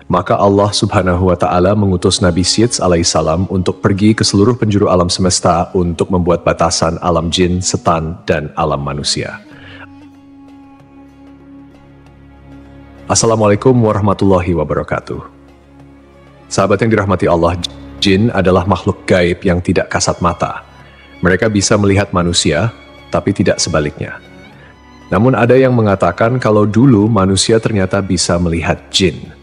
Maka Allah Subhanahu wa Ta'ala mengutus Nabi Syeds alaihissalam untuk pergi ke seluruh penjuru alam semesta untuk membuat batasan alam jin, setan, dan alam manusia. Assalamualaikum warahmatullahi wabarakatuh. Sahabat yang dirahmati Allah, jin adalah makhluk gaib yang tidak kasat mata. Mereka bisa melihat manusia, tapi tidak sebaliknya. Namun ada yang mengatakan kalau dulu manusia ternyata bisa melihat jin.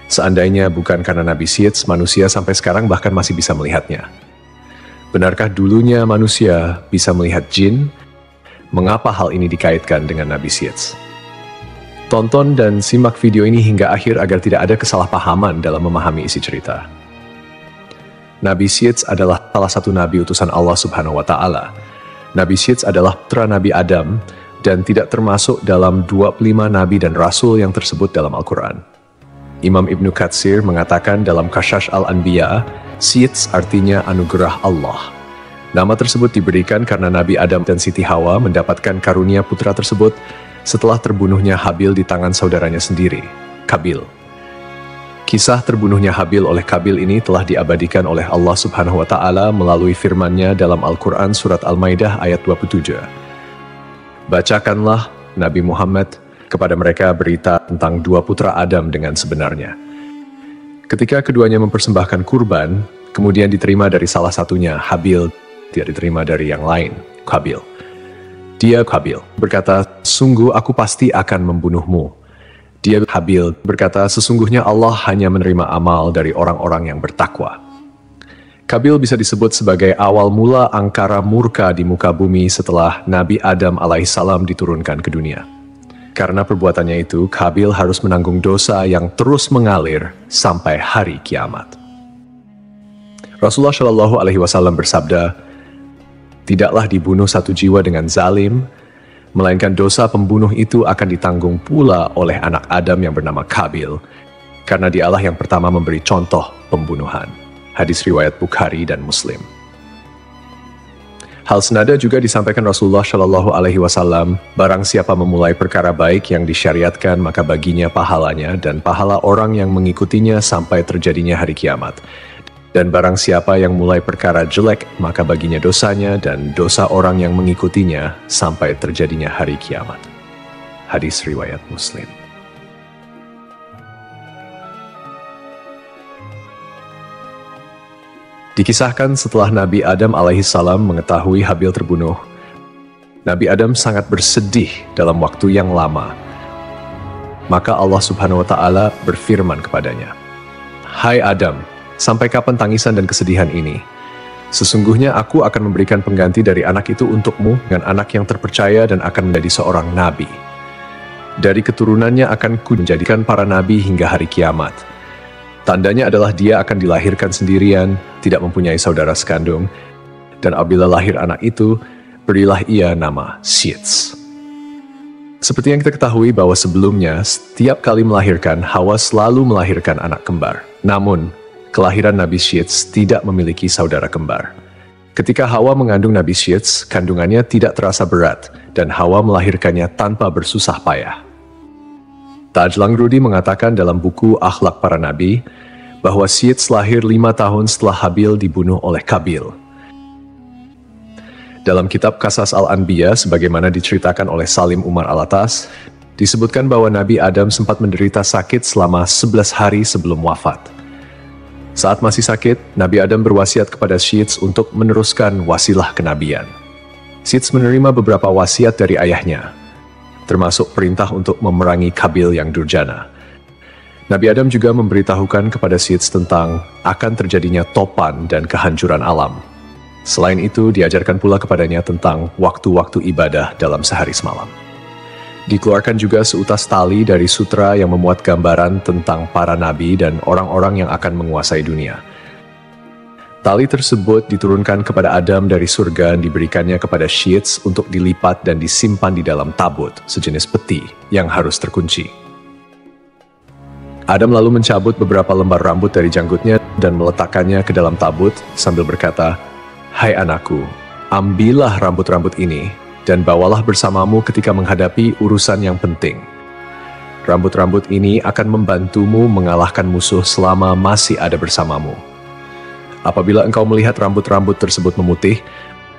Seandainya bukan karena Nabi Syeds, manusia sampai sekarang bahkan masih bisa melihatnya. Benarkah dulunya manusia bisa melihat jin? Mengapa hal ini dikaitkan dengan Nabi Syeds? Tonton dan simak video ini hingga akhir agar tidak ada kesalahpahaman dalam memahami isi cerita. Nabi Syeds adalah salah satu nabi utusan Allah Subhanahu wa Ta'ala. Nabi Syeds adalah putra Nabi Adam dan tidak termasuk dalam 25 nabi dan rasul yang tersebut dalam Al-Quran. Imam Ibnu Katsir mengatakan dalam Qasas Al-Anbiya, Syeds artinya anugerah Allah. Nama tersebut diberikan karena Nabi Adam dan Siti Hawa mendapatkan karunia putra tersebut setelah terbunuhnya Habil di tangan saudaranya sendiri, Qabil. Kisah terbunuhnya Habil oleh Qabil ini telah diabadikan oleh Allah Subhanahu wa Ta'ala melalui firman-Nya dalam Al-Quran Surat Al-Maidah ayat 27. Bacakanlah Nabi Muhammad kepada mereka berita tentang dua putra Adam dengan sebenarnya. Ketika keduanya mempersembahkan kurban, kemudian diterima dari salah satunya, Habil, tidak diterima dari yang lain, Qabil. Dia, Qabil, berkata, sungguh aku pasti akan membunuhmu. Dia, Habil, berkata, sesungguhnya Allah hanya menerima amal dari orang-orang yang bertakwa. Qabil bisa disebut sebagai awal mula angkara murka di muka bumi setelah Nabi Adam alaihissalam diturunkan ke dunia. Karena perbuatannya itu, Qabil harus menanggung dosa yang terus mengalir sampai hari kiamat. Rasulullah Shallallahu Alaihi Wasallam bersabda, tidaklah dibunuh satu jiwa dengan zalim, melainkan dosa pembunuh itu akan ditanggung pula oleh anak Adam yang bernama Qabil, karena dialah yang pertama memberi contoh pembunuhan. Hadis riwayat Bukhari dan Muslim. Hal senada juga disampaikan Rasulullah Shallallahu Alaihi Wasallam, barang siapa memulai perkara baik yang disyariatkan maka baginya pahalanya dan pahala orang yang mengikutinya sampai terjadinya hari kiamat. Dan barang siapa yang mulai perkara jelek maka baginya dosanya dan dosa orang yang mengikutinya sampai terjadinya hari kiamat. Hadis riwayat Muslim. Dikisahkan setelah Nabi Adam alaihissalam mengetahui Habil terbunuh, Nabi Adam sangat bersedih dalam waktu yang lama. Maka Allah Subhanahu wa Ta'ala berfirman kepadanya, hai Adam, sampai kapan tangisan dan kesedihan ini? Sesungguhnya aku akan memberikan pengganti dari anak itu untukmu dengan anak yang terpercaya dan akan menjadi seorang nabi. Dari keturunannya akan kunjadikan para nabi hingga hari kiamat. Tandanya adalah dia akan dilahirkan sendirian, tidak mempunyai saudara sekandung, dan apabila lahir anak itu, berilah ia nama Syeds. Seperti yang kita ketahui bahwa sebelumnya, setiap kali melahirkan, Hawa selalu melahirkan anak kembar. Namun, kelahiran Nabi Syeds tidak memiliki saudara kembar. Ketika Hawa mengandung Nabi Syeds, kandungannya tidak terasa berat, dan Hawa melahirkannya tanpa bersusah payah. Taj Langrudi mengatakan dalam buku Akhlak Para Nabi bahwa Syeds lahir 5 tahun setelah Habil dibunuh oleh Qabil. Dalam kitab Qasas Al-Anbiya, sebagaimana diceritakan oleh Salim Umar Alatas, disebutkan bahwa Nabi Adam sempat menderita sakit selama 11 hari sebelum wafat. Saat masih sakit, Nabi Adam berwasiat kepada Syeds untuk meneruskan wasilah kenabian. Syeds menerima beberapa wasiat dari ayahnya, termasuk perintah untuk memerangi Qabil yang durjana. Nabi Adam juga memberitahukan kepada Syeds tentang akan terjadinya topan dan kehancuran alam. Selain itu, diajarkan pula kepadanya tentang waktu-waktu ibadah dalam sehari semalam. Dikeluarkan juga seutas tali dari sutra yang memuat gambaran tentang para nabi dan orang-orang yang akan menguasai dunia. Tali tersebut diturunkan kepada Adam dari surga dan diberikannya kepada Syeds untuk dilipat dan disimpan di dalam tabut, sejenis peti yang harus terkunci. Adam lalu mencabut beberapa lembar rambut dari janggutnya dan meletakkannya ke dalam tabut sambil berkata, hai anakku, ambillah rambut-rambut ini dan bawalah bersamamu ketika menghadapi urusan yang penting. Rambut-rambut ini akan membantumu mengalahkan musuh selama masih ada bersamamu. Apabila engkau melihat rambut-rambut tersebut memutih,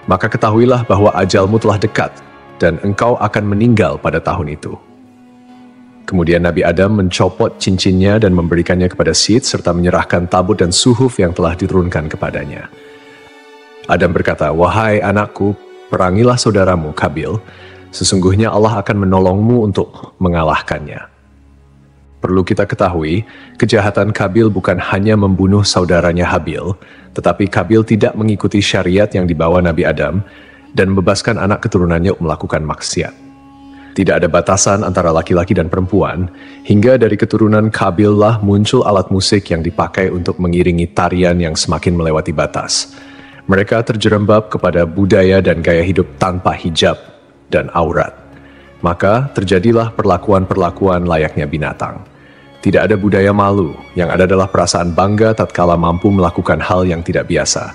maka ketahuilah bahwa ajalmu telah dekat dan engkau akan meninggal pada tahun itu. Kemudian Nabi Adam mencopot cincinnya dan memberikannya kepada Syed serta menyerahkan tabut dan suhuf yang telah diturunkan kepadanya. Adam berkata, "Wahai anakku, perangilah saudaramu Kabil. Sesungguhnya Allah akan menolongmu untuk mengalahkannya." Perlu kita ketahui, kejahatan Kabil bukan hanya membunuh saudaranya Habil, tetapi Kabil tidak mengikuti syariat yang dibawa Nabi Adam dan membebaskan anak keturunannya melakukan maksiat. Tidak ada batasan antara laki-laki dan perempuan, hingga dari keturunan Kabil lah muncul alat musik yang dipakai untuk mengiringi tarian yang semakin melewati batas. Mereka terjerembab kepada budaya dan gaya hidup tanpa hijab dan aurat. Maka terjadilah perlakuan-perlakuan layaknya binatang. Tidak ada budaya malu, yang ada adalah perasaan bangga tatkala mampu melakukan hal yang tidak biasa.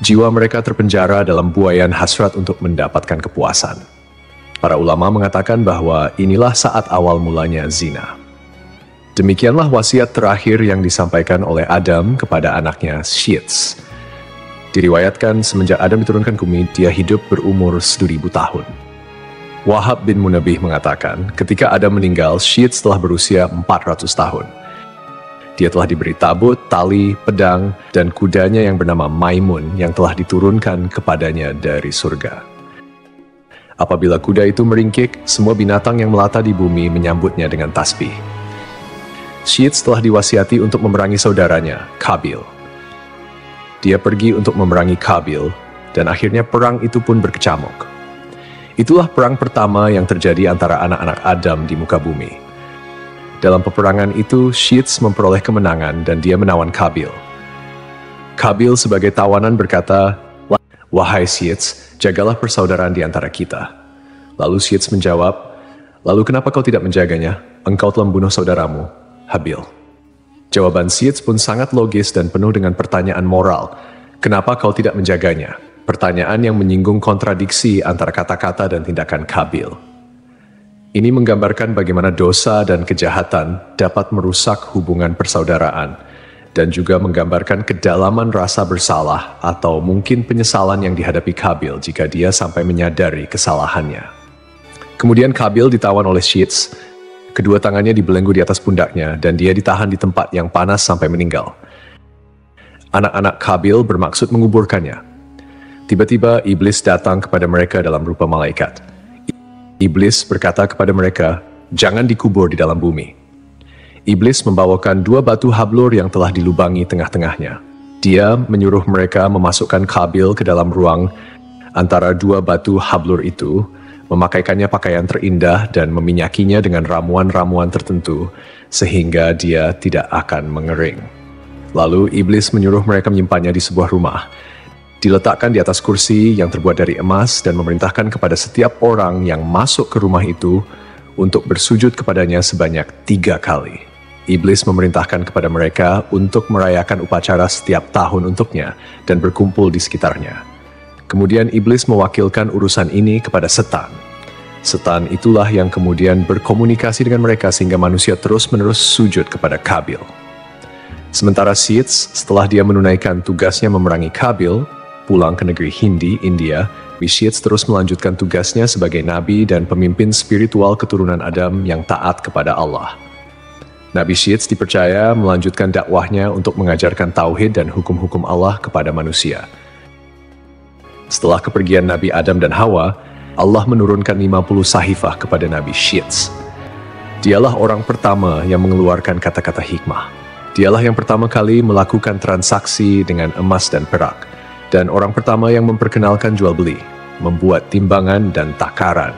Jiwa mereka terpenjara dalam buaian hasrat untuk mendapatkan kepuasan. Para ulama mengatakan bahwa inilah saat awal mulanya zina. Demikianlah wasiat terakhir yang disampaikan oleh Adam kepada anaknya Syed. Diriwayatkan semenjak Adam diturunkan ke bumi, dia hidup berumur 1000 tahun. Wahab bin Munabih mengatakan, ketika Adam meninggal, Syed telah berusia 400 tahun. Dia telah diberi tabut, tali, pedang, dan kudanya yang bernama Maimun yang telah diturunkan kepadanya dari surga. Apabila kuda itu meringkik, semua binatang yang melata di bumi menyambutnya dengan tasbih. Syed telah diwasiati untuk memerangi saudaranya, Kabil. Dia pergi untuk memerangi Kabil, dan akhirnya perang itu pun berkecamuk. Itulah perang pertama yang terjadi antara anak-anak Adam di muka bumi. Dalam peperangan itu, Syed memperoleh kemenangan dan dia menawan Kabil. Kabil sebagai tawanan berkata, "Wahai Syed, jagalah persaudaraan di antara kita." Lalu Syed menjawab, "Lalu kenapa kau tidak menjaganya? Engkau telah membunuh saudaramu, Habil." Jawaban Syed pun sangat logis dan penuh dengan pertanyaan moral. Kenapa kau tidak menjaganya? Pertanyaan yang menyinggung kontradiksi antara kata-kata dan tindakan Kabil. Ini menggambarkan bagaimana dosa dan kejahatan dapat merusak hubungan persaudaraan, dan juga menggambarkan kedalaman rasa bersalah atau mungkin penyesalan yang dihadapi Kabil jika dia sampai menyadari kesalahannya. Kemudian Kabil ditawan oleh Syed, kedua tangannya dibelenggu di atas pundaknya dan dia ditahan di tempat yang panas sampai meninggal. Anak-anak Kabil bermaksud menguburkannya. Tiba-tiba iblis datang kepada mereka dalam rupa malaikat. Iblis berkata kepada mereka, "Jangan dikubur di dalam bumi." Iblis membawakan 2 batu hablur yang telah dilubangi tengah-tengahnya. Dia menyuruh mereka memasukkan Kabil ke dalam ruang antara 2 batu hablur itu, memakaikannya pakaian terindah dan meminyakinya dengan ramuan-ramuan tertentu, sehingga dia tidak akan mengering. Lalu iblis menyuruh mereka menyimpannya di sebuah rumah. Diletakkan di atas kursi yang terbuat dari emas dan memerintahkan kepada setiap orang yang masuk ke rumah itu untuk bersujud kepadanya sebanyak 3 kali. Iblis memerintahkan kepada mereka untuk merayakan upacara setiap tahun untuknya dan berkumpul di sekitarnya. Kemudian iblis mewakilkan urusan ini kepada setan. Setan itulah yang kemudian berkomunikasi dengan mereka sehingga manusia terus-menerus sujud kepada Kabil. Sementara Syed, setelah dia menunaikan tugasnya memerangi Kabil, pulang ke negeri Hindi, India, Syed terus melanjutkan tugasnya sebagai nabi dan pemimpin spiritual keturunan Adam yang taat kepada Allah. Nabi Syed dipercaya melanjutkan dakwahnya untuk mengajarkan tauhid dan hukum-hukum Allah kepada manusia. Setelah kepergian Nabi Adam dan Hawa, Allah menurunkan 50 sahifah kepada Nabi Syed. Dialah orang pertama yang mengeluarkan kata-kata hikmah. Dialah yang pertama kali melakukan transaksi dengan emas dan perak, dan orang pertama yang memperkenalkan jual beli, membuat timbangan dan takaran,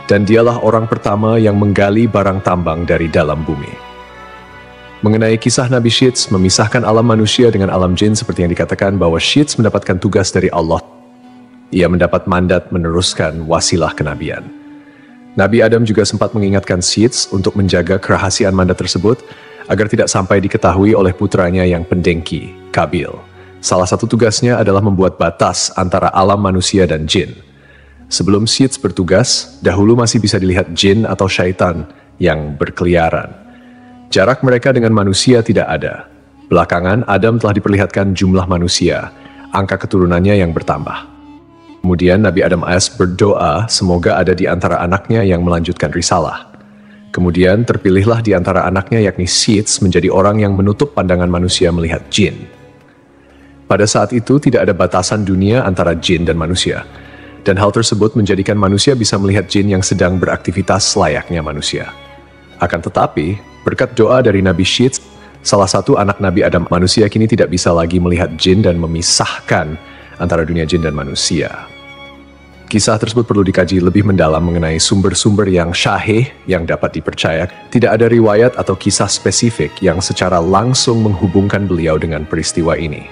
dan dialah orang pertama yang menggali barang tambang dari dalam bumi. Mengenai kisah Nabi Syed memisahkan alam manusia dengan alam jin seperti yang dikatakan bahwa Syed mendapatkan tugas dari Allah. Ia mendapat mandat meneruskan wasilah kenabian. Nabi Adam juga sempat mengingatkan Syed untuk menjaga kerahasiaan mandat tersebut agar tidak sampai diketahui oleh putranya yang pendengki, Kabil. Salah satu tugasnya adalah membuat batas antara alam manusia dan jin. Sebelum Syed bertugas, dahulu masih bisa dilihat jin atau syaitan yang berkeliaran. Jarak mereka dengan manusia tidak ada. Belakangan, Adam telah diperlihatkan jumlah manusia, angka keturunannya yang bertambah. Kemudian Nabi Adam AS berdoa semoga ada di antara anaknya yang melanjutkan risalah. Kemudian terpilihlah di antara anaknya yakni Sits menjadi orang yang menutup pandangan manusia melihat jin. Pada saat itu tidak ada batasan dunia antara jin dan manusia. Dan hal tersebut menjadikan manusia bisa melihat jin yang sedang beraktivitas layaknya manusia. Akan tetapi, berkat doa dari Nabi Sits, salah satu anak Nabi Adam manusia kini tidak bisa lagi melihat jin dan memisahkan antara dunia jin dan manusia. Kisah tersebut perlu dikaji lebih mendalam mengenai sumber-sumber yang syahih yang dapat dipercaya. Tidak ada riwayat atau kisah spesifik yang secara langsung menghubungkan beliau dengan peristiwa ini.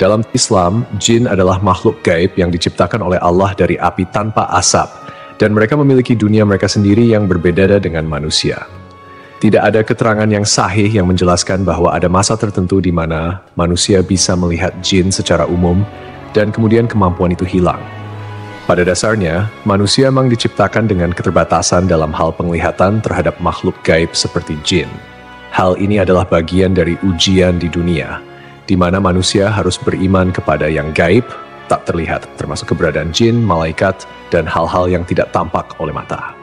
Dalam Islam, jin adalah makhluk gaib yang diciptakan oleh Allah dari api tanpa asap, dan mereka memiliki dunia mereka sendiri yang berbeda dengan manusia. Tidak ada keterangan yang sahih yang menjelaskan bahwa ada masa tertentu di mana manusia bisa melihat jin secara umum dan kemudian kemampuan itu hilang. Pada dasarnya, manusia memang diciptakan dengan keterbatasan dalam hal penglihatan terhadap makhluk gaib seperti jin. Hal ini adalah bagian dari ujian di dunia, di mana manusia harus beriman kepada yang gaib, tak terlihat, termasuk keberadaan jin, malaikat, dan hal-hal yang tidak tampak oleh mata.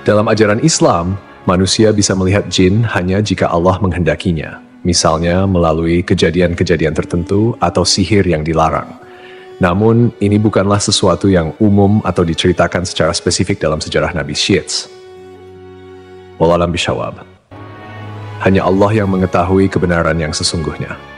Dalam ajaran Islam, manusia bisa melihat jin hanya jika Allah menghendakinya, misalnya melalui kejadian-kejadian tertentu atau sihir yang dilarang. Namun, ini bukanlah sesuatu yang umum atau diceritakan secara spesifik dalam sejarah Nabi Sits. Wallahu a'lam bishawab. Hanya Allah yang mengetahui kebenaran yang sesungguhnya.